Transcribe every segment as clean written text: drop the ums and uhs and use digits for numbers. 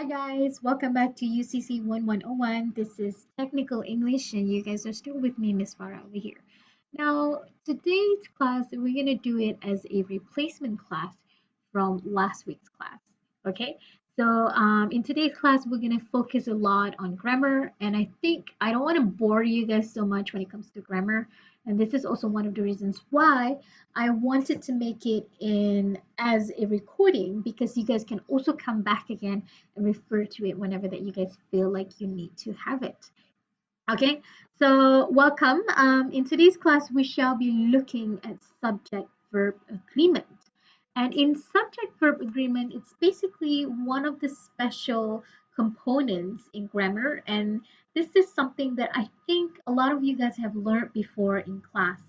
Hi guys, welcome back to UCC 1101. This is Technical English and you guys are still with me, Miss Farah over here. Now, today's class, we're going to do it as a replacement class from last week's class. Okay, so in today's class, we're going to focus a lot on grammar, and I think I don't want to bore you guys so much when it comes to grammar. And this is also one of the reasons why I wanted to make it in as a recording because you guys can also come back again and refer to it whenever that you guys feel like you need to have it. Okay, so welcome. In today's class, we shall be looking at subject verb agreement. And in subject verb agreement, it's basically one of the special components in grammar. And this is something that I think a lot of you guys have learned before in class,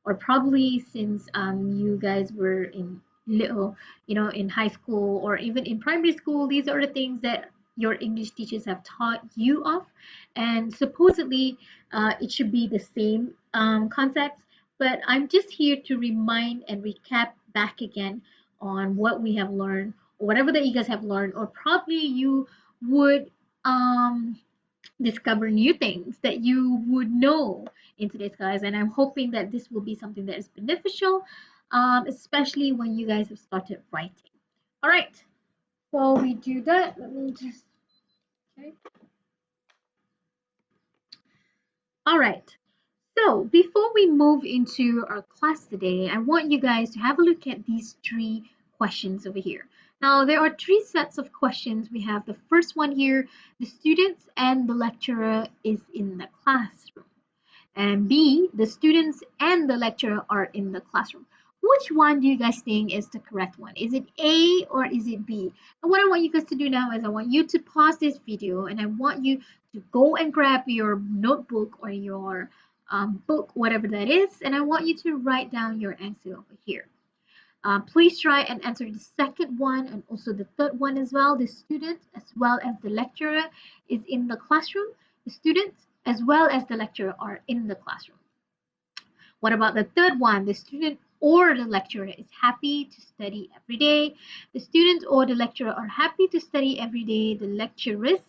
or probably since you guys were in little, in high school or even in primary school. These are the things that your English teachers have taught you of, and supposedly it should be the same concepts, but I'm just here to remind and recap back again on what we have learned, or whatever that you guys have learned, or probably you would discover new things that you would know in today's class. And I'm hoping that this will be something that is beneficial, especially when you guys have started writing. All right, so we do that. Let me just, okay. All right. So before we move into our class today, I want you guys to have a look at these three questions over here. Now, there are three sets of questions. We have the first one here, the students and the lecturer is in the classroom. And B, the students and the lecturer are in the classroom. Which one do you guys think is the correct one? Is it A or is it B? And what I want you guys to do now is I want you to pause this video and I want you to go and grab your notebook or your book, whatever that is, and I want you to write down your answer over here. Please try and answer the second one and also the third one as well. The student as well as the lecturer is in the classroom. The students as well as the lecturer are in the classroom. What about the third one? The student or the lecturer is happy to study every day. The student or the lecturer are happy to study every day. The lecturess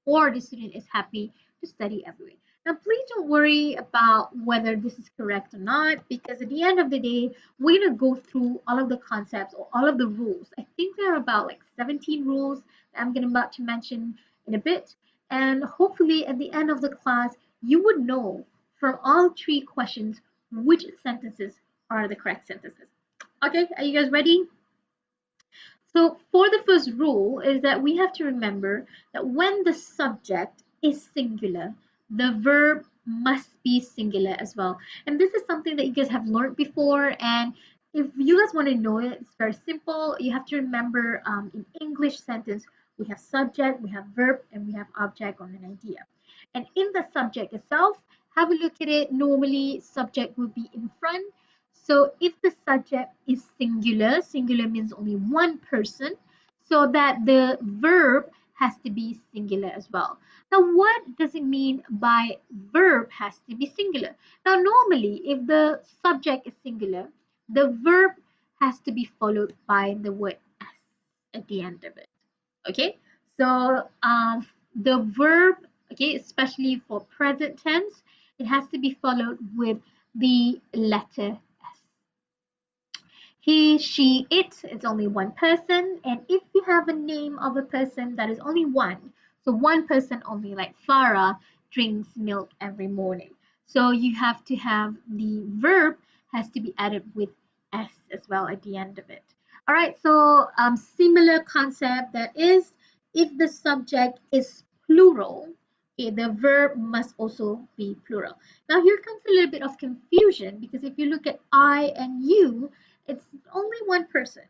or the student is happy to study every day. Now, please don't worry about whether this is correct or not, because at the end of the day, we're going to go through all of the concepts or all of the rules. I think there are about like 17 rules that I'm going to about to mention in a bit. And hopefully at the end of the class, you would know from all three questions which sentences are the correct sentences. Okay, are you guys ready? So for the first rule is that we have to remember that when the subject is singular, the verb must be singular as well. And this is something that you guys have learned before. And if you guys want to know it, it's very simple. You have to remember in English sentence, we have subject, we have verb, and we have object or an idea. And in the subject itself, have a look at it. Normally, subject will be in front, so if the subject is singular, singular means only one person, so that the verb has to be singular as well. Now, what does it mean by verb has to be singular? Now, normally, if the subject is singular, the verb has to be followed by the word s at the end of it. Okay, so the verb, okay, especially for present tense, it has to be followed with the letter S. He, she, it is only one person, and if you have a name of a person that is only one, so one person only, like Farah drinks milk every morning. So you have to have the verb has to be added with s as well at the end of it. All right, so similar concept, that is, if the subject is plural, okay, the verb must also be plural. Now here comes a little bit of confusion, because if you look at I and you, it's only one person.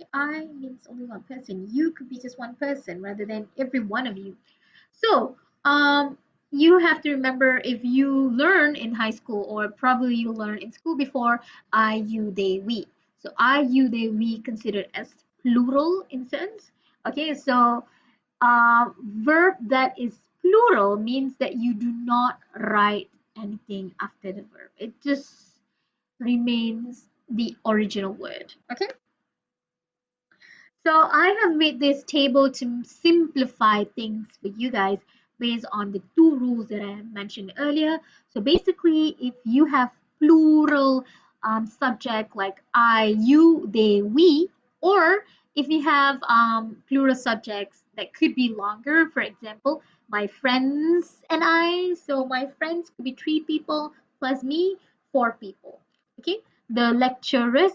Okay, I means only one person. You could be just one person rather than every one of you. So you have to remember, if you learn in high school or probably you learn in school before, I, you, they, we. So I, you, they, we considered as plural in sense. Okay, so verb that is plural means that you do not write anything after the verb. It just remains the original word. Okay, So I have made this table to simplify things for you guys based on the two rules that I mentioned earlier. So basically, if you have plural subject like I, you, they, we, or if you have plural subjects that could be longer, for example, my friends and I. So my friends could be 3 people plus me, 4 people. Okay, the lecturers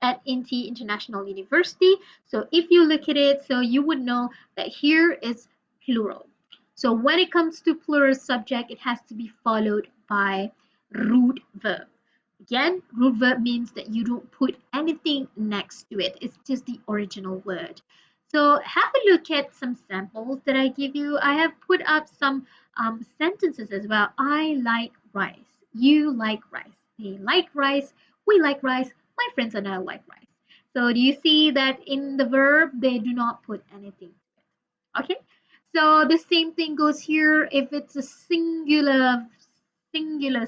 at INTI International University. So if you look at it, so you would know that here is plural. So when it comes to plural subject, it has to be followed by root verb. Again, root verb means that you don't put anything next to it. It's just the original word. So have a look at some samples that I give you. I have put up some sentences as well. I like rice. You like rice. They like rice. We like rice. My friends and I like rice. So do you see that in the verb, they do not put anything to it. Okay. So the same thing goes here if it's a singular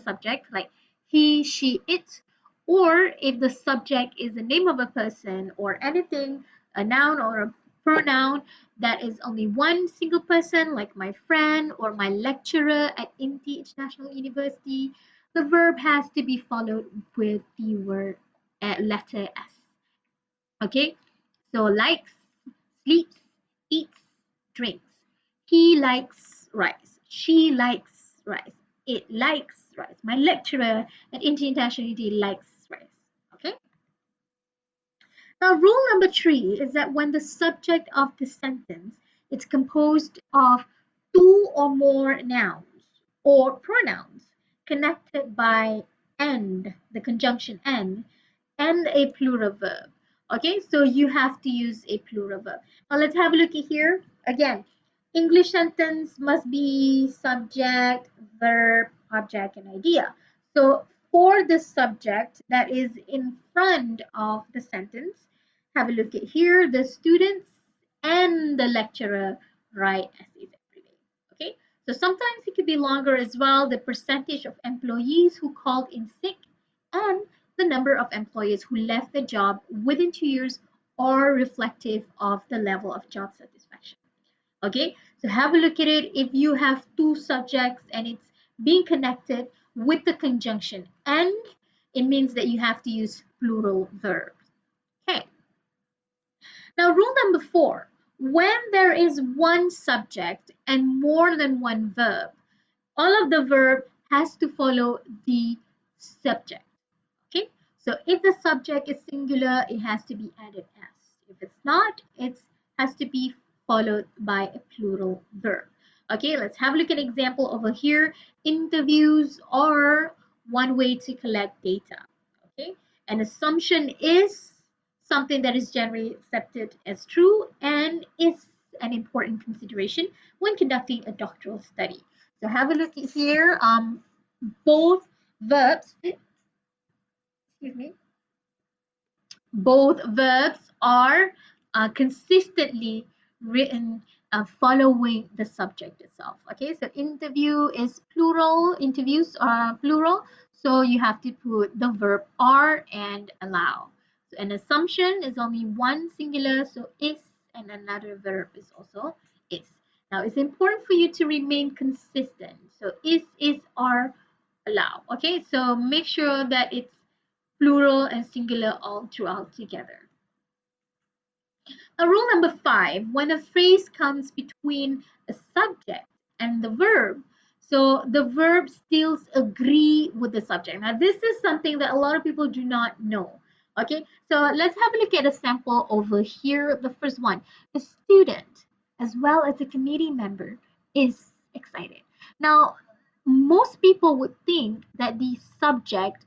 subject like he, she, it, or if the subject is the name of a person or anything, a noun or a pronoun that is only one single person, like my friend or my lecturer at INTI International University, the verb has to be followed with the word letter S. Okay, so likes, sleeps, eats, drinks. He likes rice. She likes rice. It likes rice. My lecturer at International University likes rice. Okay. Now, rule number 3 is that when the subject of the sentence is composed of 2 or more nouns or pronouns connected by and, the conjunction and a plural verb. Okay, so you have to use a plural verb. Now let's have a look at here. Again, English sentence must be subject, verb, object, and idea. So for the subject that is in front of the sentence, have a look at here. The students and the lecturer write essays every day. Okay, so sometimes it could be longer as well. The percentage of employees who called in sick and the number of employees who left the job within 2 years are reflective of the level of job satisfaction. Okay, so have a look at it. If you have two subjects and it's being connected with the conjunction and, it means that you have to use plural verbs. Okay, now rule number 4, when there is one subject and more than one verb, all of the verb has to follow the subject. Okay, so if the subject is singular, it has to be added s. If it's not, it has to be followed by a plural verb. Okay, let's have a look at an example over here. Interviews are one way to collect data. Okay, an assumption is something that is generally accepted as true and is an important consideration when conducting a doctoral study. So have a look at here. Both verbs, excuse me, both verbs are consistently written following the subject itself. Okay, so interview is plural, interviews are plural, so you have to put the verb are and allow. So an assumption is only one singular, so is, and another verb is also is. Now it's important for you to remain consistent. So is, are, allow. Okay, so make sure that it's plural and singular all throughout together. Now, rule number 5, when a phrase comes between a subject and the verb, so the verb still agree with the subject. Now, this is something that a lot of people do not know. Okay, so let's have a look at a sample over here. The first one, the student as well as the committee member is excited. Now, most people would think that the subject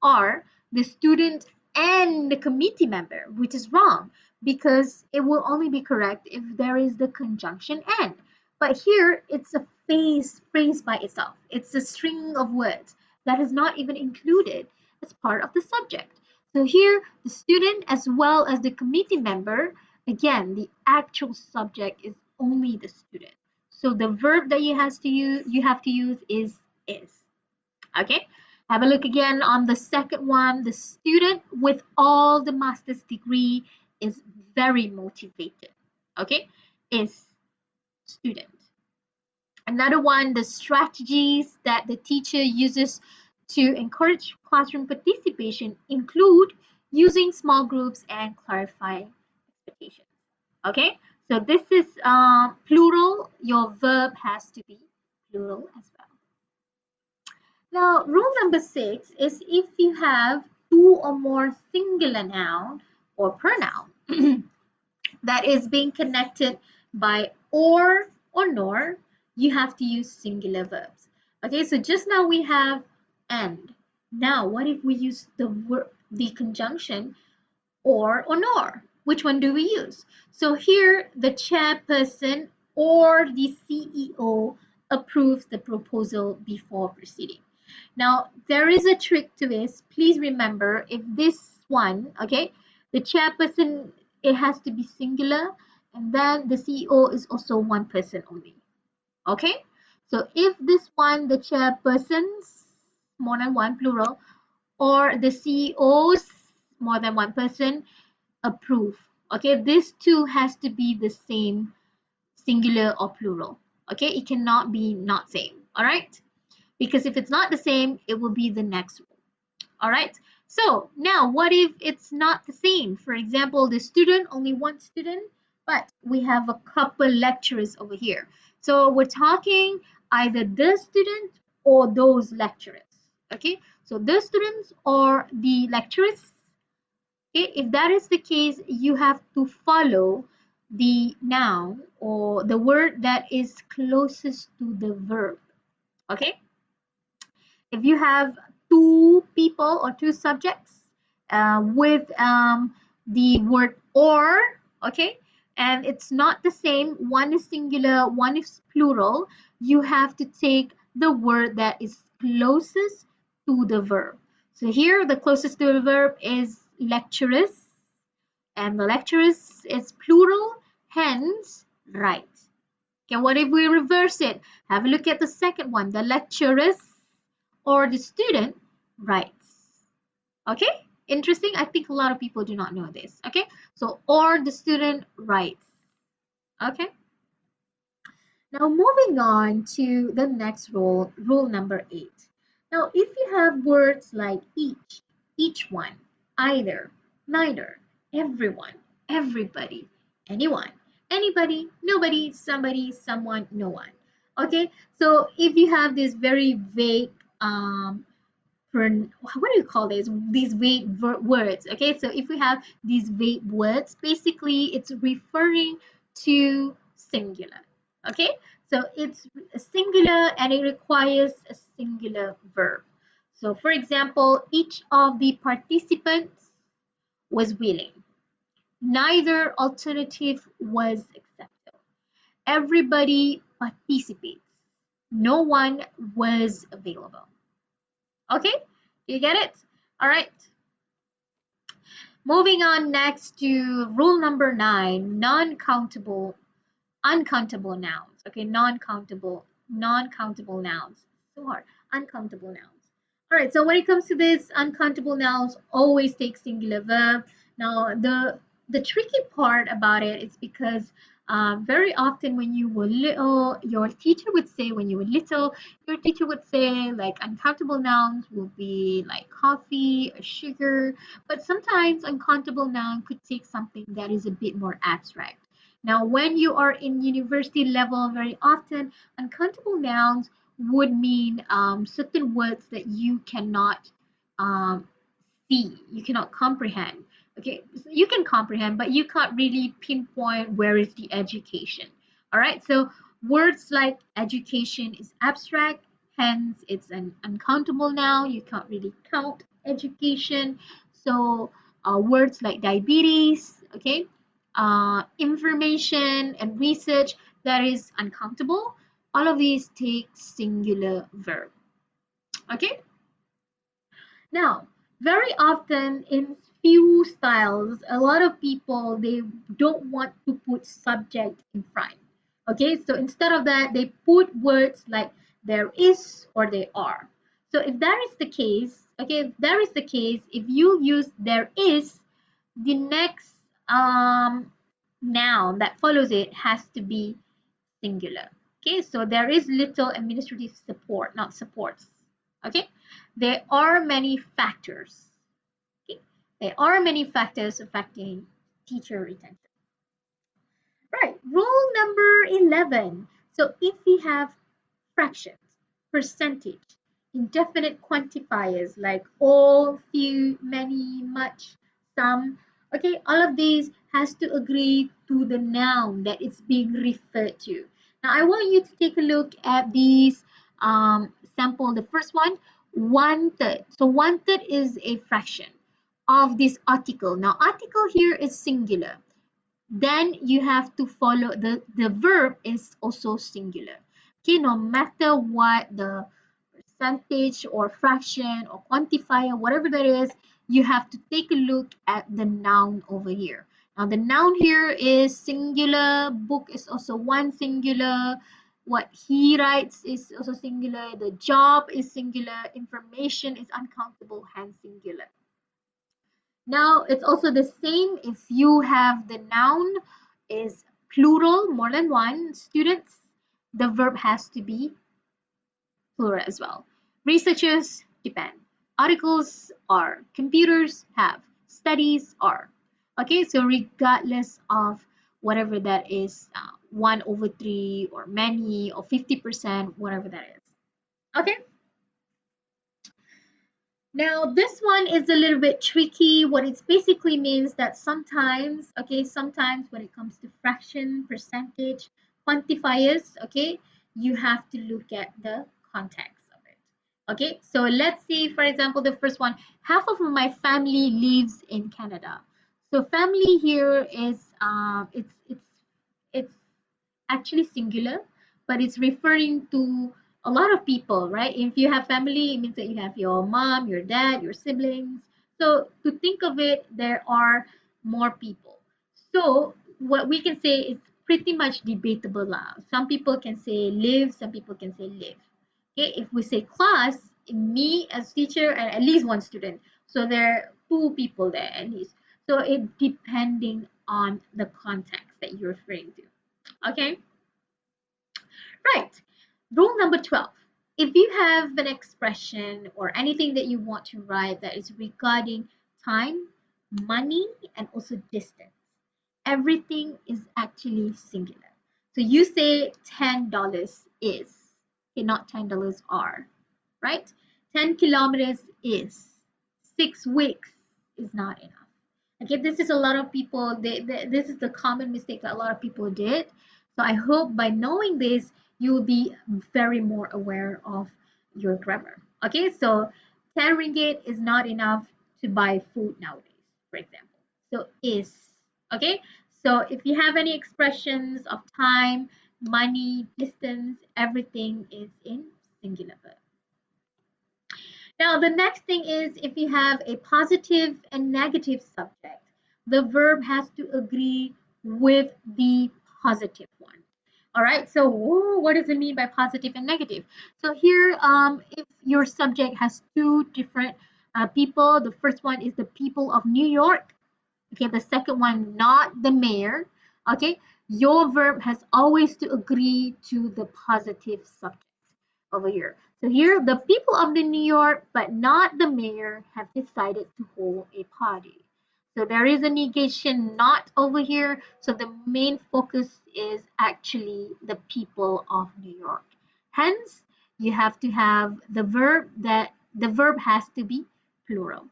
are the student and the committee member, which is wrong because it will only be correct if there is the conjunction and. But here it's a phrase by itself. It's a string of words that is not even included as part of the subject. So here the student as well as the committee member, again, the actual subject is only the student. So the verb that you have to use is. Okay, have a look again on the second one. The student with all the master's degree is very motivated. Okay, is student. Another one, the strategies that the teacher uses to encourage classroom participation include using small groups and clarifying expectations. Okay, so this is plural. Your verb has to be plural as well. Now, rule number 6 is if you have two or more singular noun or pronoun that is being connected by or nor, you have to use singular verbs. Okay, so just now we have and. Now, what if we use the conjunction or nor? Which one do we use? So here, the chairperson or the CEO approves the proposal before proceeding. Now, there is a trick to this. Please remember, if this one, okay, the chairperson, it has to be singular, and then the CEO is also one person only. Okay? So if this one, the chairpersons, more than one, plural, or the CEOs, more than one person, approve. Okay, this two has to be the same, singular or plural. Okay, it cannot be not same. All right, because if it's not the same, it will be the next rule. All right, so now what if it's not the same? For example, the student, only one student, but we have a couple lecturers over here. So we're talking either the student or those lecturers. Okay, so the students or the lecturers. Okay, if that is the case, you have to follow the noun or the word that is closest to the verb. Okay, if you have two people or two subjects with the word or, okay, and it's not the same, one is singular, one is plural, you have to take the word that is closest to the verb. So here, the closest to the verb is lecturers, and the lecturers is plural, hence right. Okay, what if we reverse it? Have a look at the second one, the lecturers or the student writes. Okay, interesting. I think a lot of people do not know this. Okay, so or the student writes. Okay, now moving on to the next rule, rule number 8. Now, if you have words like each one, either, neither, everyone, everybody, anyone, anybody, nobody, somebody, someone, no one. Okay, so if you have this very vague for what do you call this, these vague words, okay, so if we have these vague words, basically it's referring to singular. Okay, so it's singular and it requires a singular verb. So for example, each of the participants was willing, neither alternative was acceptable, everybody participates, no one was available. Okay, you get it? All right. Moving on next to rule number 9, non-countable, uncountable nouns. Okay, non-countable nouns. So hard, uncountable nouns. All right, so when it comes to this, uncountable nouns always take singular verb. Now, the tricky part about it is because very often when you were little, your teacher would say, when you were little, your teacher would say like uncountable nouns will be like coffee or sugar, but sometimes uncountable noun could take something that is a bit more abstract. Now, when you are in university level, very often uncountable nouns would mean certain words that you cannot um, see, you cannot comprehend. Okay, so you can comprehend, but you can't really pinpoint where is the education. All right, so words like education is abstract, hence it's an uncountable noun. You can't really count education. So words like diabetes, okay, information and research, that is uncountable. All of these take singular verb. Okay, now, very often in few styles, a lot of people they don't want to put subject in front. Okay, so instead of that, they put words like there is or they are. So if that is the case, okay, if that is the case, if you use there is, the next um, noun that follows it has to be singular. Okay, so there is little administrative support, not supports. Okay, there are many factors. Okay, there are many factors affecting teacher retention. Right, rule number 11. So if we have fractions, percentage, indefinite quantifiers like all, few, many, much, some, okay, all of these has to agree to the noun that it's being referred to. Now I want you to take a look at these sample. The first one, 1/3. So 1/3 is a fraction of this article. Now article here is singular, then you have to follow the verb is also singular. Okay, no matter what the percentage or fraction or quantifier, whatever that is, you have to take a look at the noun over here. Now the noun here is singular, book is also one singular, what he writes is also singular, the job is singular, information is uncountable, hence singular. Now it's also the same if you have the noun is plural, more than one students, the verb has to be plural as well. Researchers depend. Articles are. Computers have. Studies are. Okay, so regardless of whatever that is, 1/3 or many or 50%, whatever that is. Okay. Now, this one is a little bit tricky. What it basically means that sometimes, okay, sometimes when it comes to fraction, percentage, quantifiers, okay, you have to look at the context of it. Okay, so let's see, for example, the first one, half of my family lives in Canada. So family here is, it's actually singular, but it's referring to a lot of people, right? If you have family, it means that you have your mom, your dad, your siblings. So to think of it, there are more people. So what we can say is pretty much debatable now. Some people can say live, some people can say live. Okay, if we say class, me as teacher and at least one student, so there are two people there at least. So it depending on the context that you're referring to. Okay. Right. Rule number 12. If you have an expression or anything that you want to write that is regarding time, money, and also distance, everything is actually singular. So you say $10 is, okay, not $10 are, right? 10 kilometers is, 6 weeks is not enough. Okay, this is a lot of people, this is the common mistake that a lot of people did. So I hope by knowing this, you will be very more aware of your grammar. Okay, so 10 ringgit is not enough to buy food nowadays, for example. So is, okay? So if you have any expressions of time, money, distance, everything is in singular verb. Now, the next thing is if you have a positive and negative subject, the verb has to agree with the positive one. All right, so what does it mean by positive and negative? So here, if your subject has two different people, the first one is the people of New York. Okay, the second one, not the mayor. Okay, your verb has always to agree to the positive subject over here. So here, the people of the New York, but not the mayor, have decided to hold a party. So there is a negation not over here. So the main focus is actually the people of New York. Hence, you have to have the verb has to be plural.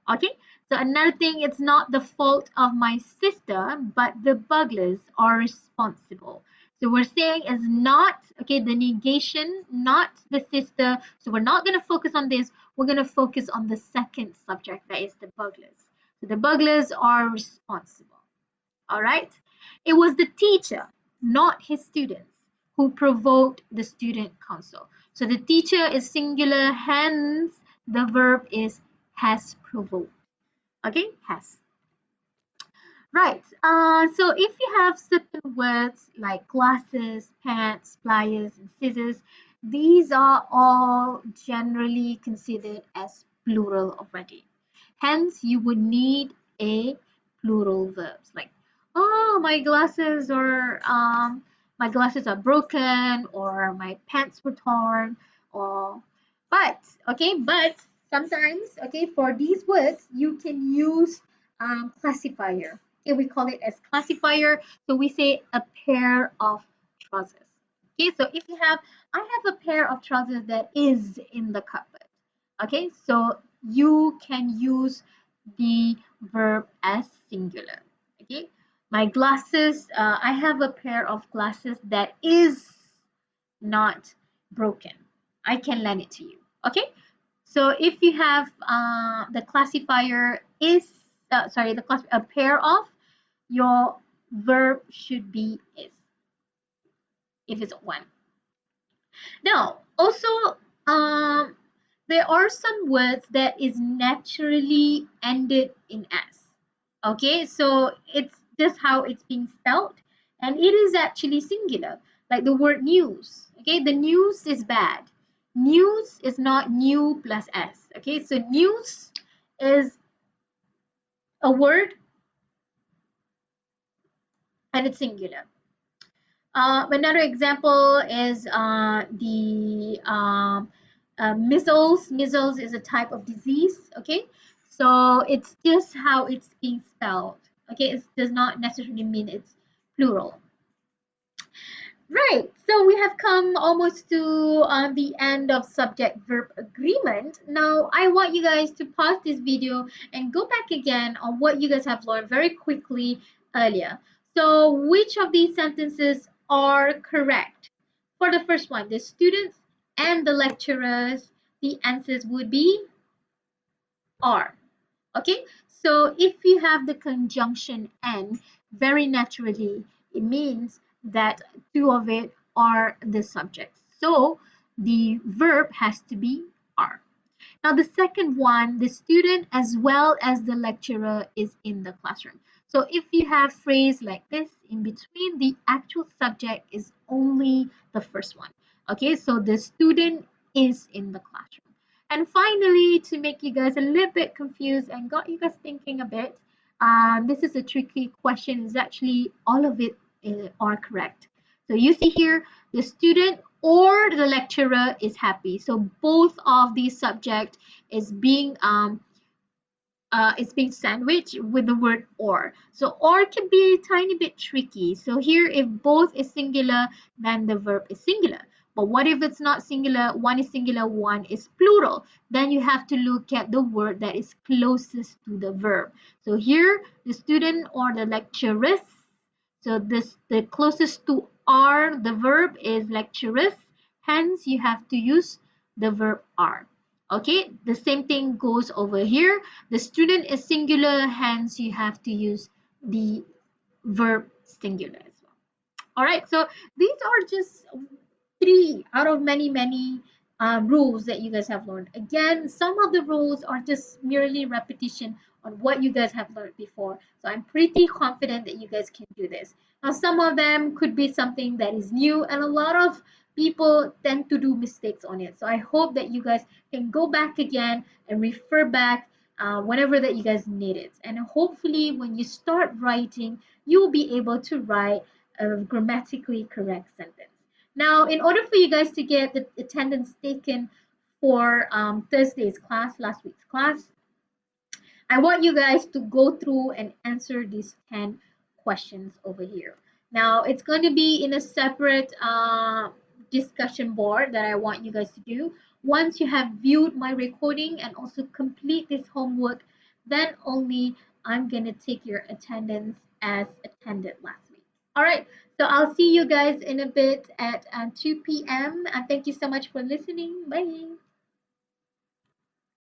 Okay, so another thing, it's not the fault of my sister, but the burglars are responsible. So we're saying is not, okay, the negation, not the sister. So we're not going to focus on this. We're going to focus on the second subject, that is the burglars. So the burglars are responsible. All right. It was the teacher, not his students, who provoked the student council. So the teacher is singular, hence the verb is has provoked. Okay, has. Right. So if you have certain words like glasses, pants, pliers, and scissors, these are all generally considered as plural already. Hence, you would need a plural verbs like, oh, my glasses are broken, or my pants were torn, or but but sometimes, for these words you can use classifier. Okay, we call it as classifier. So we say a pair of trousers. Okay, so if you have, I have a pair of trousers that is in the cupboard. Okay, so you can use the verb as singular. Okay, my glasses, I have a pair of glasses that is not broken. I can lend it to you. Okay, so if you have the classifier is, sorry, a pair of, your verb should be is if it's one. Now, also, um, there are some words that is naturally ended in s. Okay, so it's just how it's being spelled, and it is actually singular, like the word news. Okay, the news is bad. News is not new plus s. Okay, so news is a word and it's singular. Another example is the measles. Measles is a type of disease. Okay, so it's just how it's being spelled. Okay, it does not necessarily mean it's plural. Right, so we have come almost to the end of subject verb agreement. Now, I want you guys to pause this video and go back again on what you guys have learned very quickly earlier. So, which of these sentences are correct? For the first one, the students and the lecturers, the answers would be are. Okay, so if you have the conjunction and, very naturally it means that two of it are the subjects, so the verb has to be are. Now, the second one, the student as well as the lecturer is in the classroom. So if you have phrase like this, in between the actual subject is only the first one. Okay, so the student is in the classroom. And finally, to make you guys a little bit confused and got you guys thinking a bit, this is a tricky question. Is actually all of it are correct. So you see here, the student or the lecturer is happy. So both of these subject is being sandwiched with the word or. So or can be a tiny bit tricky. So here, if both is singular, then the verb is singular. But what if it's not singular? One is singular, one is plural. Then you have to look at the word that is closest to the verb. So here, the student or the lecturess. So this, the closest to are, the verb is lecturess. Hence, you have to use the verb are. Okay, the same thing goes over here. The student is singular, hence you have to use the verb singular as well. All right, so these are just three out of many, many rules that you guys have learned. Again, some of the rules are just merely repetition on what you guys have learned before. So I'm pretty confident that you guys can do this. Now, some of them could be something that is new, and a lot of people tend to do mistakes on it. So I hope that you guys can go back again and refer back whenever that you guys need it. And hopefully, when you start writing, you will be able to write a grammatically correct sentence. Now, in order for you guys to get the attendance taken for Thursday's class, last week's class, I want you guys to go through and answer these 10 questions over here. Now, it's going to be in a separate discussion board that I want you guys to do. Once you have viewed my recording and also complete this homework, then only I'm going to take your attendance as attended last week. All right, so I'll see you guys in a bit at 2 p.m. And thank you so much for listening. Bye.